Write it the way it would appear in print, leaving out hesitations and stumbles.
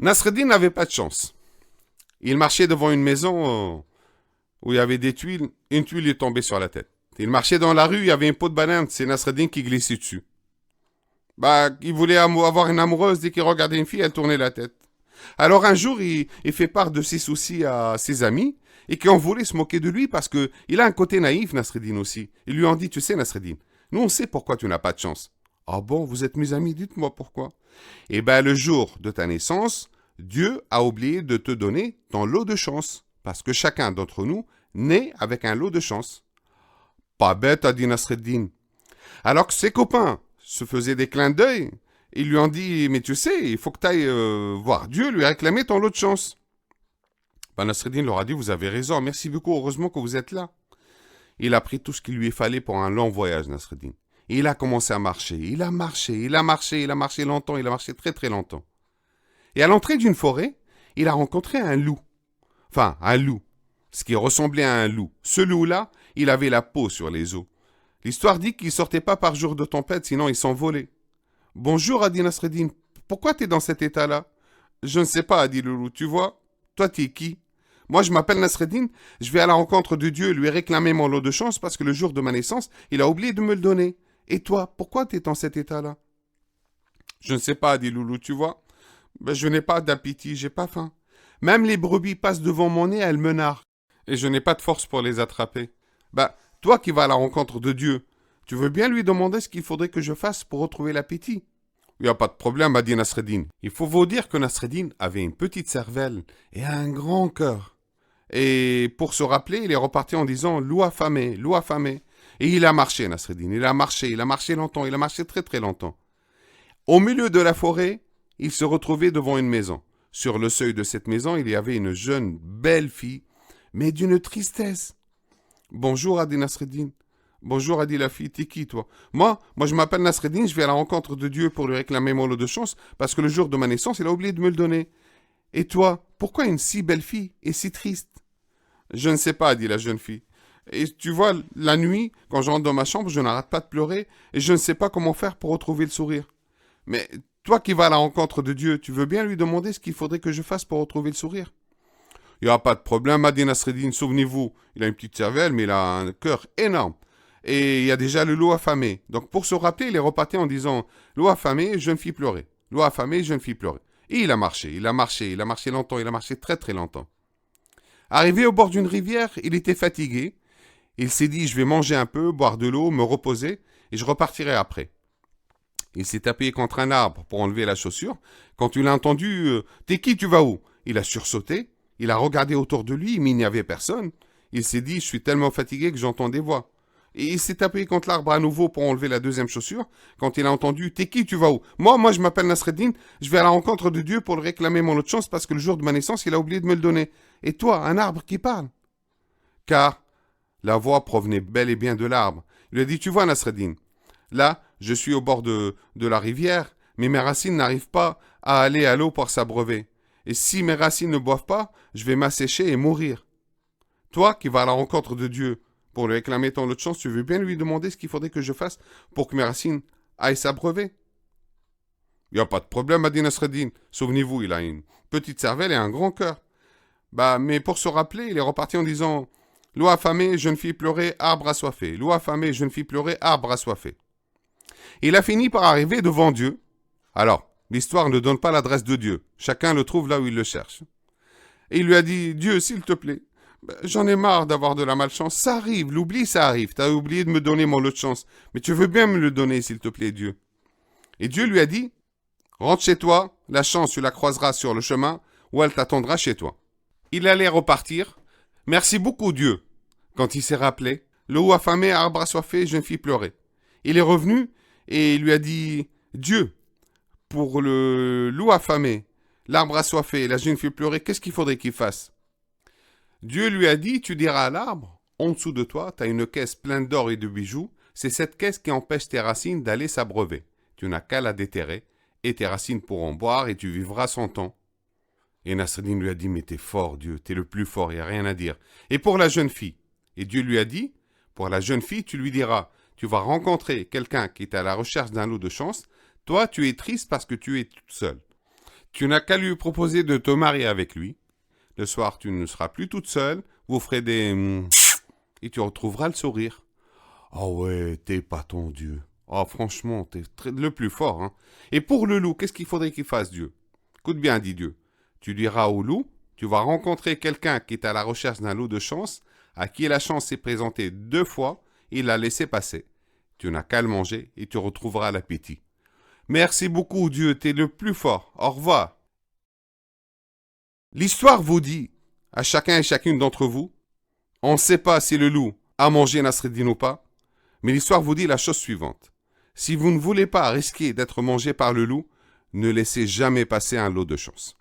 Nasreddin n'avait pas de chance. Il marchait devant une maison où il y avait des tuiles. Une tuile lui est tombée sur la tête. Il marchait dans la rue, il y avait une peau de banane. C'est Nasreddin qui glissait dessus. Il voulait avoir une amoureuse. Dès qu'il regardait une fille, elle tournait la tête. Alors un jour, il fait part de ses soucis à ses amis et qui ont voulu se moquer de lui parce que il a un côté naïf, Nasreddin aussi. Ils lui ont dit, tu sais, Nasreddin, nous on sait pourquoi tu n'as pas de chance. Ah bon, vous êtes mes amis, dites-moi pourquoi. Eh bien, le jour de ta naissance, Dieu a oublié de te donner ton lot de chance. Parce que chacun d'entre nous naît avec un lot de chance. Pas bête, a dit Nasreddin. Alors que ses copains se faisaient des clins d'œil, ils lui ont dit, mais tu sais, il faut que tu ailles voir Dieu, lui réclamer ton lot de chance. Nasreddin leur a dit, vous avez raison, merci beaucoup, heureusement que vous êtes là. Il a pris tout ce qu'il lui fallait pour un long voyage, Nasreddin. Et il a commencé à marcher. Il a marché longtemps, il a marché très très longtemps. Et à l'entrée d'une forêt, il a rencontré un loup. Enfin, un loup. Ce qui ressemblait à un loup. Ce loup-là, il avait la peau sur les os. L'histoire dit qu'il sortait pas par jour de tempête, sinon il s'envolait. Bonjour, a dit Nasreddin. Pourquoi t'es dans cet état-là? Je ne sais pas, a dit le loup. Tu vois? Toi, t'es qui? Moi, je m'appelle Nasreddin. Je vais à la rencontre de Dieu et lui réclamer mon lot de chance parce que le jour de ma naissance, il a oublié de me le donner. Et toi, pourquoi t'es dans cet état-là? Je ne sais pas, dit Loulou, tu vois. Je n'ai pas d'appétit, j'ai pas faim. Même les brebis passent devant mon nez, elles me narrent. Et je n'ai pas de force pour les attraper. Toi qui vas à la rencontre de Dieu, tu veux bien lui demander ce qu'il faudrait que je fasse pour retrouver l'appétit? Il n'y a pas de problème, a dit Nasreddin. Il faut vous dire que Nasreddin avait une petite cervelle et un grand cœur. Et pour se rappeler, il est reparti en disant « loup affamé, loup affamé ». Et il a marché, Nasreddin. Il a marché longtemps, il a marché très très longtemps. Au milieu de la forêt, il se retrouvait devant une maison. Sur le seuil de cette maison, il y avait une jeune, belle fille, mais d'une tristesse. Bonjour, a dit Nasreddin. Bonjour, a dit la fille. T'es qui, toi? Moi, je m'appelle Nasreddin, je vais à la rencontre de Dieu pour lui réclamer mon lot de chance, parce que le jour de ma naissance, il a oublié de me le donner. Et toi, pourquoi une si belle fille est si triste? Je ne sais pas, dit la jeune fille. Et tu vois, la nuit, quand je rentre dans ma chambre, je n'arrête pas de pleurer, et je ne sais pas comment faire pour retrouver le sourire. Mais toi qui vas à la rencontre de Dieu, tu veux bien lui demander ce qu'il faudrait que je fasse pour retrouver le sourire? Il n'y a pas de problème, a dit Nasreddin, souvenez-vous, il a une petite cervelle, mais il a un cœur énorme. Et il y a déjà le loup affamé. Donc pour se rappeler, il est reparti en disant « Loup affamé, jeune fille pleurer. Loup affamé, jeune fille pleurer. » Et il a marché longtemps, il a marché très très longtemps. Arrivé au bord d'une rivière, il était fatigué. Il s'est dit « Je vais manger un peu, boire de l'eau, me reposer, et je repartirai après. » Il s'est appuyé contre un arbre pour enlever la chaussure. Quand il a entendu « T'es qui, tu vas où ?» Il a sursauté. Il a regardé autour de lui, mais il n'y avait personne. Il s'est dit « Je suis tellement fatigué que j'entends des voix. » Et il s'est appuyé contre l'arbre à nouveau pour enlever la deuxième chaussure. Quand il a entendu « T'es qui, tu vas où ?»« Moi, je m'appelle Nasreddin. Je vais à la rencontre de Dieu pour le réclamer mon lot de chance parce que le jour de ma naissance, il a oublié de me le donner. Et toi, un arbre qui parle ?» Car la voix provenait bel et bien de l'arbre. Il lui a dit « Tu vois, Nasreddin, là, je suis au bord de la rivière, mais mes racines n'arrivent pas à aller à l'eau pour s'abreuver. Et si mes racines ne boivent pas, je vais m'assécher et mourir. Toi qui vas à la rencontre de Dieu pour lui réclamer ton lot de chance, tu veux bien lui demander ce qu'il faudrait que je fasse pour que mes racines aillent s'abreuver? Il n'y a pas de problème, a dit Nasreddin. Souvenez-vous, il a une petite cervelle et un grand cœur. Mais pour se rappeler, il est reparti en disant « Loup affamé, jeune fille pleurée, arbre assoiffé. Loup affamé, jeune fille pleurée, arbre assoiffé. » Il a fini par arriver devant Dieu. Alors, l'histoire ne donne pas l'adresse de Dieu. Chacun le trouve là où il le cherche. Et il lui a dit « Dieu, s'il te plaît, j'en ai marre d'avoir de la malchance. Ça arrive, l'oubli, ça arrive. Tu as oublié de me donner mon lot de chance. Mais tu veux bien me le donner, s'il te plaît, Dieu. » Et Dieu lui a dit « Rentre chez toi, la chance, tu la croiseras sur le chemin, ou elle t'attendra chez toi. » Il allait repartir. « Merci beaucoup, Dieu. » Quand il s'est rappelé, l'eau affamée, arbre assoiffé, jeune fille pleurait. Il est revenu et il lui a dit « Dieu, pour le loup affamé, l'arbre assoiffé et la jeune fille pleurée, qu'est-ce qu'il faudrait qu'il fasse ?» Dieu lui a dit « Tu diras à l'arbre, en dessous de toi, tu as une caisse pleine d'or et de bijoux. C'est cette caisse qui empêche tes racines d'aller s'abreuver. Tu n'as qu'à la déterrer, et tes racines pourront boire, et tu vivras 100 ans. » Et Nasreddin lui a dit « Mais t'es fort, Dieu, t'es le plus fort, il n'y a rien à dire. » Et pour la jeune fille, et Dieu lui a dit « Pour la jeune fille, tu lui diras, tu vas rencontrer quelqu'un qui est à la recherche d'un lot de chance. Toi, tu es triste parce que tu es toute seule. Tu n'as qu'à lui proposer de te marier avec lui. Le soir, tu ne seras plus toute seule. Vous ferez des... et tu retrouveras le sourire. Ah ouais, t'es pas ton Dieu. Ah franchement, le plus fort. Hein. Et pour le loup, qu'est-ce qu'il faudrait qu'il fasse, Dieu? Écoute bien, dit Dieu. Tu diras au loup, tu vas rencontrer quelqu'un qui est à la recherche d'un lot de chance, à qui la chance s'est présentée 2 fois, il l'a laissé passer. Tu n'as qu'à le manger et tu retrouveras l'appétit. Merci beaucoup, Dieu, t'es le plus fort. Au revoir. L'histoire vous dit, à chacun et chacune d'entre vous, on ne sait pas si le loup a mangé Nasreddin ou pas, mais l'histoire vous dit la chose suivante. Si vous ne voulez pas risquer d'être mangé par le loup, ne laissez jamais passer un lot de chance.